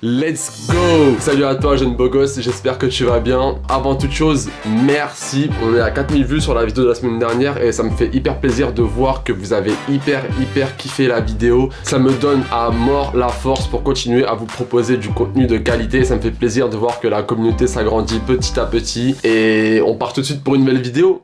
Let's go! Salut à toi jeune beau gosse, j'espère que tu vas bien. Avant toute chose, merci. On est à 4000 vues sur la vidéo de la semaine dernière et ça me fait hyper plaisir de voir que vous avez hyper kiffé la vidéo. Ça me donne à mort la force pour continuer à vous proposer du contenu de qualité. Ça me fait plaisir de voir que la communauté s'agrandit petit à petit. Et on part tout de suite pour une nouvelle vidéo.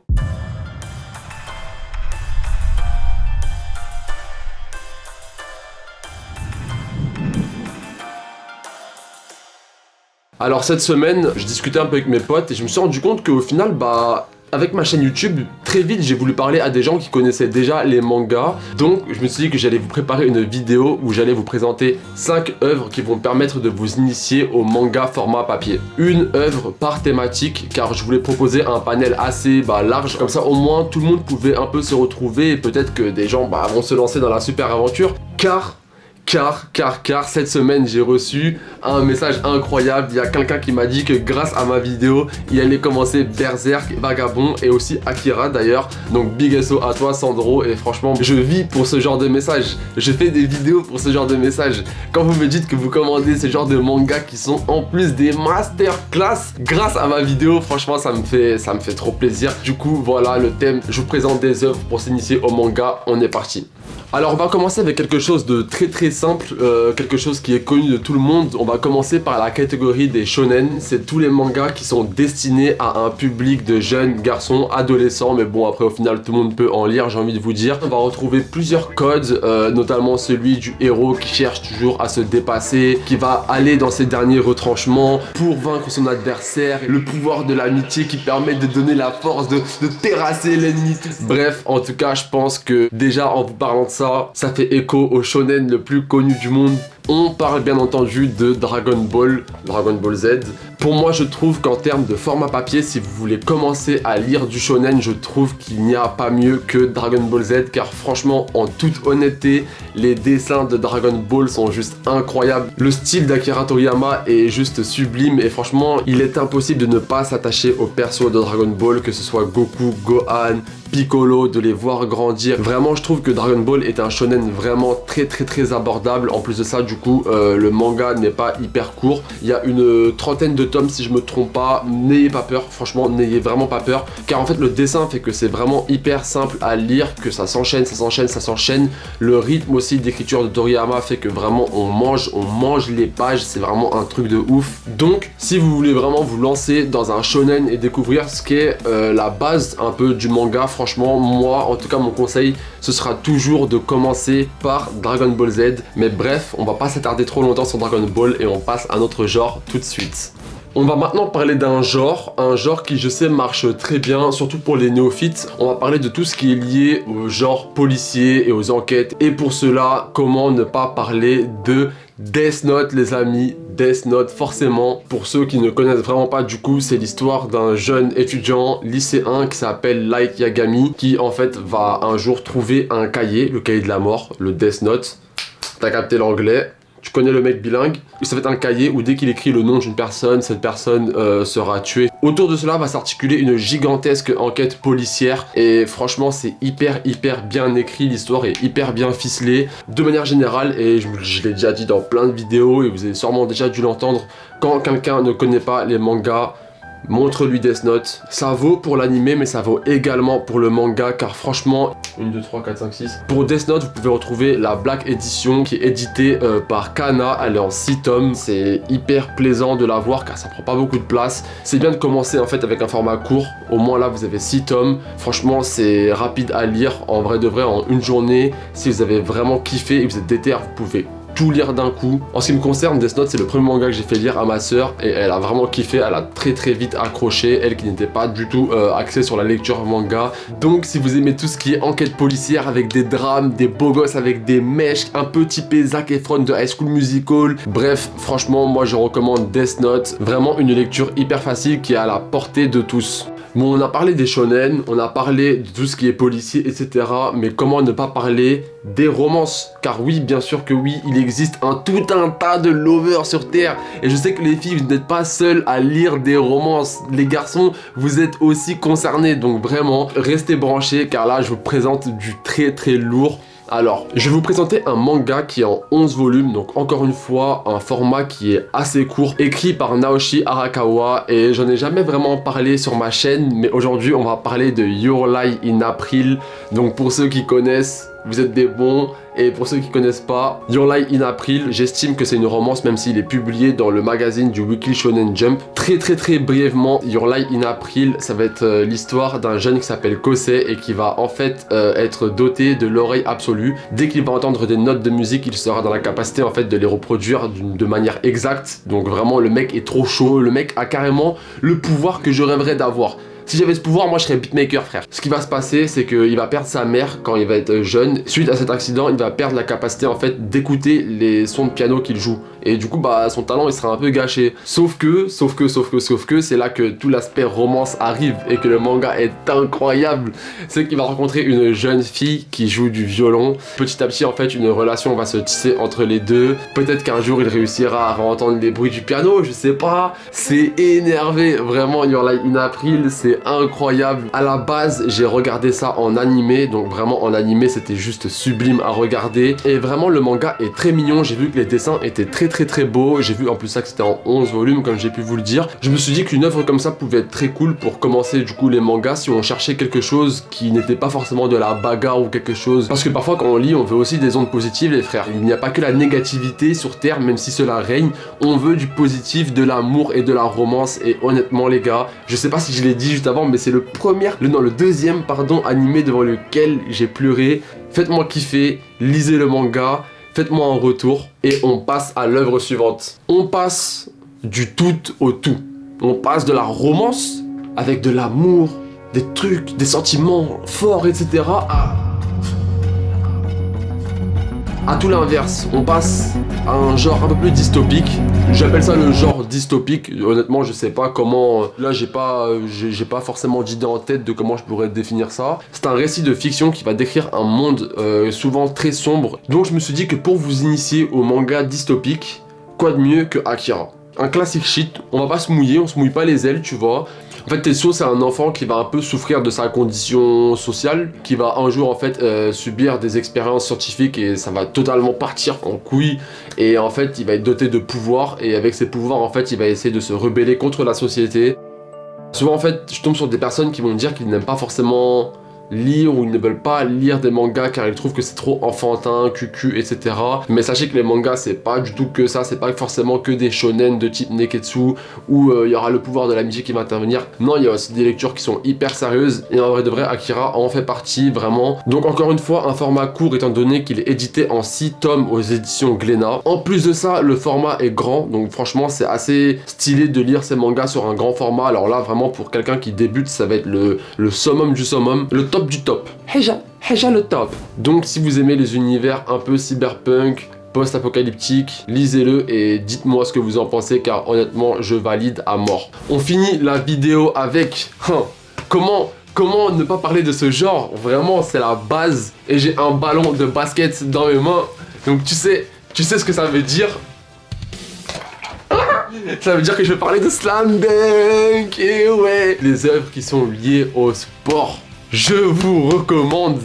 Alors cette semaine, je discutais un peu avec mes potes et je me suis rendu compte qu'au final, avec ma chaîne YouTube, très vite j'ai voulu parler à des gens qui connaissaient déjà les mangas. Donc je me suis dit que j'allais vous préparer une vidéo où j'allais vous présenter 5 œuvres qui vont permettre de vous initier au manga format papier. Une œuvre par thématique, car je voulais proposer un panel assez large. Comme ça au moins tout le monde pouvait un peu se retrouver et peut-être que des gens vont se lancer dans la super aventure. Car cette semaine j'ai reçu un message incroyable. Il y a quelqu'un qui m'a dit que grâce à ma vidéo il allait commencer Berserk, Vagabond et aussi Akira d'ailleurs. Donc big SO à toi Sandro, et franchement je vis pour ce genre de message. Je fais des vidéos pour ce genre de message. Quand vous me dites que vous commandez ce genre de mangas qui sont en plus des masterclass grâce à ma vidéo, franchement ça me fait trop plaisir. Du coup voilà le thème, je vous présente des œuvres pour s'initier au manga. On est parti. Alors on va commencer avec quelque chose de très simple, quelque chose qui est connu de tout le monde. On va commencer par la catégorie des shonen. C'est tous les mangas qui sont destinés à un public de jeunes garçons, adolescents, mais bon après au final tout le monde peut en lire, j'ai envie de vous dire. On va retrouver plusieurs codes, notamment celui du héros qui cherche toujours à se dépasser, qui va aller dans ses derniers retranchements pour vaincre son adversaire, le pouvoir de l'amitié qui permet de donner la force de terrasser l'ennemi. Bref, en tout cas je pense que déjà en vous parlant de ça fait écho au shonen le plus connu du monde. On parle bien entendu de Dragon Ball Z. Pour moi, je trouve qu'en termes de format papier, si vous voulez commencer à lire du shonen, je trouve qu'il n'y a pas mieux que Dragon Ball Z, car franchement, en toute honnêteté, les dessins de Dragon Ball sont juste incroyables. Le style d'Akira Toriyama est juste sublime et franchement, il est impossible de ne pas s'attacher au perso de Dragon Ball, que ce soit Goku, Gohan, Piccolo, de les voir grandir. Vraiment, je trouve que Dragon Ball est un shonen vraiment très abordable. En plus de ça, du coup, le manga n'est pas hyper court. Il y a une trentaine de tomes si je me trompe pas. N'ayez pas peur, franchement, n'ayez vraiment pas peur. Car en fait, le dessin fait que c'est vraiment hyper simple à lire, que ça s'enchaîne. Le rythme aussi d'écriture de Toriyama fait que vraiment on mange les pages. C'est vraiment un truc de ouf. Donc, si vous voulez vraiment vous lancer dans un shonen et découvrir ce qu'est la base un peu du manga, franchement, moi, en tout cas, mon conseil, ce sera toujours de commencer par Dragon Ball Z. Mais bref, on va pas s'attarder trop longtemps sur Dragon Ball et on passe à notre genre tout de suite. On va maintenant parler d'un genre qui je sais marche très bien, surtout pour les néophytes. On va parler de tout ce qui est lié au genre policier et aux enquêtes. Et pour cela, comment ne pas parler de Death Note, les amis. Death Note, forcément, pour ceux qui ne connaissent vraiment pas, du coup, c'est l'histoire d'un jeune étudiant lycéen qui s'appelle Light Yagami, qui en fait va un jour trouver un cahier, le cahier de la mort, le Death Note. T'as capté l'anglais. Tu connais le mec bilingue, ça va être un cahier où dès qu'il écrit le nom d'une personne, cette personne sera tuée. Autour de cela va s'articuler une gigantesque enquête policière et franchement c'est hyper bien écrit, l'histoire est hyper bien ficelée. De manière générale, et je l'ai déjà dit dans plein de vidéos et vous avez sûrement déjà dû l'entendre, quand quelqu'un ne connaît pas les mangas, montre-lui Death Note. Ça vaut pour l'anime, mais ça vaut également pour le manga, car franchement, 1, 2, 3, 4, 5, 6. Pour Death Note, vous pouvez retrouver la Black Edition qui est éditée par Kana. Elle est en 6 tomes. C'est hyper plaisant de la voir car ça prend pas beaucoup de place. C'est bien de commencer en fait avec un format court. Au moins là, vous avez 6 tomes. Franchement, c'est rapide à lire. En vrai de vrai, en une journée, si vous avez vraiment kiffé et vous êtes déter, vous pouvez tout lire d'un coup. En ce qui me concerne, Death Note c'est le premier manga que j'ai fait lire à ma soeur et elle a vraiment kiffé, elle a très vite accroché, elle qui n'était pas du tout axée sur la lecture manga. Donc si vous aimez tout ce qui est enquête policière avec des drames, des beaux gosses avec des mèches, un peu typé Zac Efron de High School Musical, bref, franchement moi je recommande Death Note, vraiment une lecture hyper facile qui est à la portée de tous. Bon, on a parlé des shonen, on a parlé de tout ce qui est policier, etc. Mais comment ne pas parler des romances? Car oui, bien sûr que oui, il existe tout un tas de lovers sur Terre. Et je sais que les filles, vous n'êtes pas seules à lire des romances. Les garçons, vous êtes aussi concernés. Donc vraiment, restez branchés, car là, je vous présente du très lourd. Alors, je vais vous présenter un manga qui est en 11 volumes, donc encore une fois, un format qui est assez court, écrit par Naoshi Arakawa, et j'en ai jamais vraiment parlé sur ma chaîne, mais aujourd'hui on va parler de Your Lie in April. Donc pour ceux qui connaissent, vous êtes des bons, et pour ceux qui connaissent pas, Your Lie in April, j'estime que c'est une romance même s'il est publié dans le magazine du Weekly Shonen Jump. Très brièvement, Your Lie in April, ça va être l'histoire d'un jeune qui s'appelle Kosei et qui va en fait être doté de l'oreille absolue. Dès qu'il va entendre des notes de musique, il sera dans la capacité en fait de les reproduire de manière exacte. Donc vraiment le mec est trop chaud, le mec a carrément le pouvoir que je rêverais d'avoir. Si j'avais ce pouvoir, moi je serais beatmaker, frère. Ce qui va se passer, c'est qu'il va perdre sa mère quand il va être jeune. Suite à cet accident, il va perdre la capacité en fait d'écouter les sons de piano qu'il joue. Et du coup, bah son talent il sera un peu gâché. Sauf que, c'est là que tout l'aspect romance arrive et que le manga est incroyable. C'est qu'il va rencontrer une jeune fille qui joue du violon. Petit à petit, en fait, une relation va se tisser entre les deux. Peut-être qu'un jour il réussira à entendre les bruits du piano, je sais pas. C'est énervé, vraiment. Your Lie in April, c'est incroyable. À la base, j'ai regardé ça en animé, donc vraiment en animé, c'était juste sublime à regarder. Et vraiment, le manga est très mignon. J'ai vu que les dessins étaient très beaux. J'ai vu en plus ça que c'était en 11 volumes, comme j'ai pu vous le dire. Je me suis dit qu'une œuvre comme ça pouvait être très cool pour commencer du coup les mangas si on cherchait quelque chose qui n'était pas forcément de la bagarre ou quelque chose. Parce que parfois, quand on lit, on veut aussi des ondes positives, les frères. Il n'y a pas que la négativité sur Terre, même si cela règne. On veut du positif, de l'amour et de la romance. Et honnêtement, les gars, je sais pas si je l'ai dit juste avant, mais c'est le deuxième animé devant lequel j'ai pleuré. Faites-moi kiffer, lisez le manga, faites-moi un retour et on passe à l'œuvre suivante. On passe du tout au tout. On passe de la romance avec de l'amour, des trucs, des sentiments forts, etc. à tout l'inverse, on passe à un genre un peu plus dystopique. J'appelle ça le genre dystopique. Honnêtement, je sais pas comment. Là, j'ai pas forcément d'idée en tête de comment je pourrais définir ça. C'est un récit de fiction qui va décrire un monde souvent très sombre. Donc, je me suis dit que pour vous initier au manga dystopique, quoi de mieux que Akira? Un classique shit. On va pas se mouiller, on se mouille pas les ailes, tu vois. En fait, Tetsuo, c'est un enfant qui va un peu souffrir de sa condition sociale, qui va un jour en fait subir des expériences scientifiques et ça va totalement partir en couille. Et en fait, il va être doté de pouvoirs et avec ses pouvoirs, en fait, il va essayer de se rebeller contre la société. Souvent, en fait, je tombe sur des personnes qui vont me dire qu'ils n'aiment pas forcément lire ou ils ne veulent pas lire des mangas car ils trouvent que c'est trop enfantin, cucu, etc. Mais sachez que les mangas c'est pas du tout que ça, c'est pas forcément que des shonen de type Neketsu où il y aura le pouvoir de l'amitié qui va intervenir. Non, il y a aussi des lectures qui sont hyper sérieuses et en vrai de vrai Akira en fait partie vraiment. Donc encore une fois un format court étant donné qu'il est édité en 6 tomes aux éditions Glénat. En plus de ça le format est grand donc franchement c'est assez stylé de lire ces mangas sur un grand format. Alors là vraiment pour quelqu'un qui débute ça va être le summum du summum, le top du top. Heja le top. Donc si vous aimez les univers un peu cyberpunk, post-apocalyptique, lisez-le et dites-moi ce que vous en pensez car honnêtement je valide à mort. On finit la vidéo avec comment ne pas parler de ce genre? Vraiment c'est la base et j'ai un ballon de basket dans mes mains donc tu sais ce que ça veut dire. Ça veut dire que je vais parler de Slam Dunk. Et ouais, les œuvres qui sont liées au sport. Je vous recommande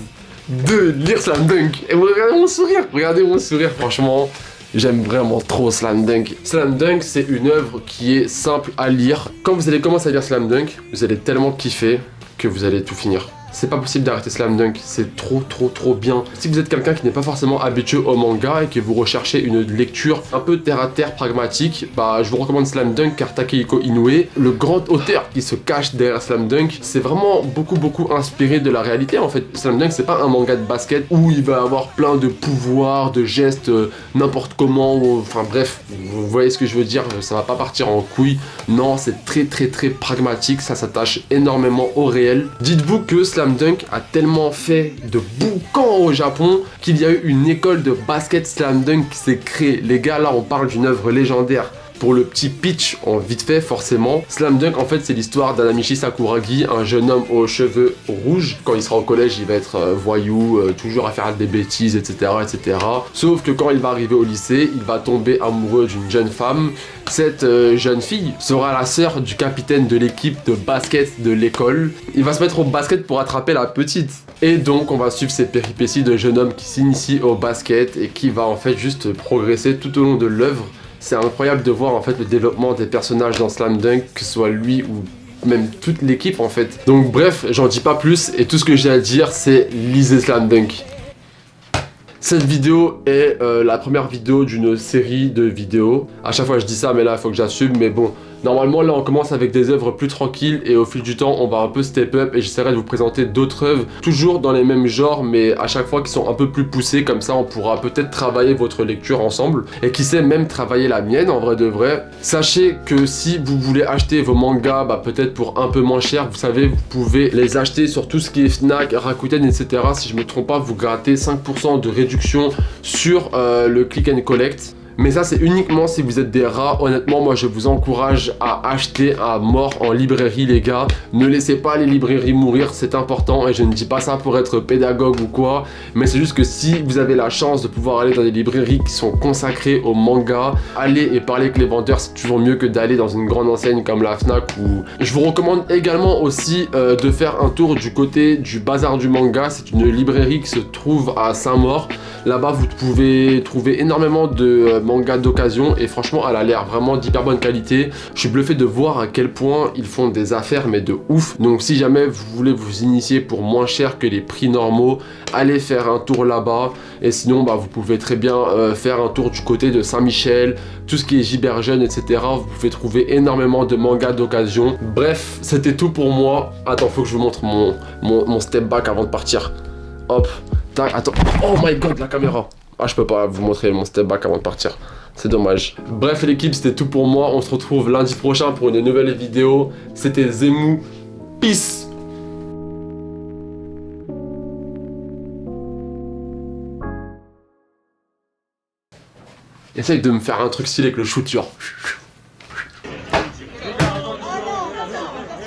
de lire Slam Dunk. Et regardez mon sourire, franchement, j'aime vraiment trop Slam Dunk. Slam Dunk, c'est une œuvre qui est simple à lire. Quand vous allez commencer à lire Slam Dunk, vous allez tellement kiffer que vous allez tout finir. C'est pas possible d'arrêter Slam Dunk, c'est trop bien. Si vous êtes quelqu'un qui n'est pas forcément habitué au manga et que vous recherchez une lecture un peu terre à terre pragmatique, bah je vous recommande Slam Dunk car Takehiko Inoue, le grand auteur qui se cache derrière Slam Dunk, c'est vraiment beaucoup inspiré de la réalité en fait. Slam Dunk c'est pas un manga de basket où il va avoir plein de pouvoirs, de gestes n'importe comment, enfin bref, vous voyez ce que je veux dire, ça va pas partir en couille. Non, c'est très pragmatique, ça s'attache énormément au réel. Dites-vous que Slam Dunk a tellement fait de boucan au Japon qu'il y a eu une école de basket Slam Dunk qui s'est créée. Les gars, là on parle d'une œuvre légendaire. Pour le petit pitch en vite fait forcément, Slam Dunk en fait c'est l'histoire d'Anamichi Sakuragi, un jeune homme aux cheveux rouges. Quand il sera au collège il va être voyou, toujours à faire des bêtises, etc., etc. Sauf que quand il va arriver au lycée, il va tomber amoureux d'une jeune femme. Cette jeune fille sera la sœur du capitaine de l'équipe de basket de l'école. Il va se mettre au basket pour attraper la petite. Et donc on va suivre ces péripéties de jeune homme qui s'initie au basket et qui va en fait juste progresser tout au long de l'œuvre. C'est incroyable de voir en fait le développement des personnages dans Slam Dunk, que ce soit lui ou même toute l'équipe en fait. Donc bref, j'en dis pas plus et tout ce que j'ai à dire c'est lisez Slam Dunk. Cette vidéo est la première vidéo d'une série de vidéos. À chaque fois je dis ça mais là il faut que j'assume, mais bon. Normalement là on commence avec des œuvres plus tranquilles et au fil du temps on va un peu step up et j'essaierai de vous présenter d'autres œuvres toujours dans les mêmes genres mais à chaque fois qui sont un peu plus poussées, comme ça on pourra peut-être travailler votre lecture ensemble et qui sait même travailler la mienne en vrai de vrai. Sachez que si vous voulez acheter vos mangas peut-être pour un peu moins cher, vous savez vous pouvez les acheter sur tout ce qui est Fnac, Rakuten, etc. Si je me trompe pas vous grattez 5% de réduction sur le click and collect. Mais ça c'est uniquement si vous êtes des rats. Honnêtement moi je vous encourage à acheter à mort en librairie les gars. Ne laissez pas les librairies mourir, c'est important. Et je ne dis pas ça pour être pédagogue ou quoi, mais c'est juste que si vous avez la chance de pouvoir aller dans des librairies qui sont consacrées au manga, aller et parler avec les vendeurs c'est toujours mieux que d'aller dans une grande enseigne comme la Fnac. Ou je vous recommande également aussi de faire un tour du côté du Bazar du Manga. C'est une librairie qui se trouve à Saint-Maur. Là-bas vous pouvez trouver énormément de manga d'occasion et franchement elle a l'air vraiment d'hyper bonne qualité. Je suis bluffé de voir à quel point ils font des affaires mais de ouf. Donc si jamais vous voulez vous initier pour moins cher que les prix normaux, allez faire un tour là-bas. Et sinon vous pouvez très bien faire un tour du côté de Saint-Michel, tout ce qui est Gibert Jeune, etc. Vous pouvez trouver énormément de mangas d'occasion. Bref, c'était tout pour moi. Attends, faut que je vous montre mon step back avant de partir. Hop, tac, attends. Oh my god, la caméra. Ah, je peux pas vous montrer mon step back avant de partir. C'est dommage. Bref l'équipe, c'était tout pour moi. On se retrouve lundi prochain pour une nouvelle vidéo. C'était Zemou. Peace. Essaye de me faire un truc stylé avec le shoot, genre.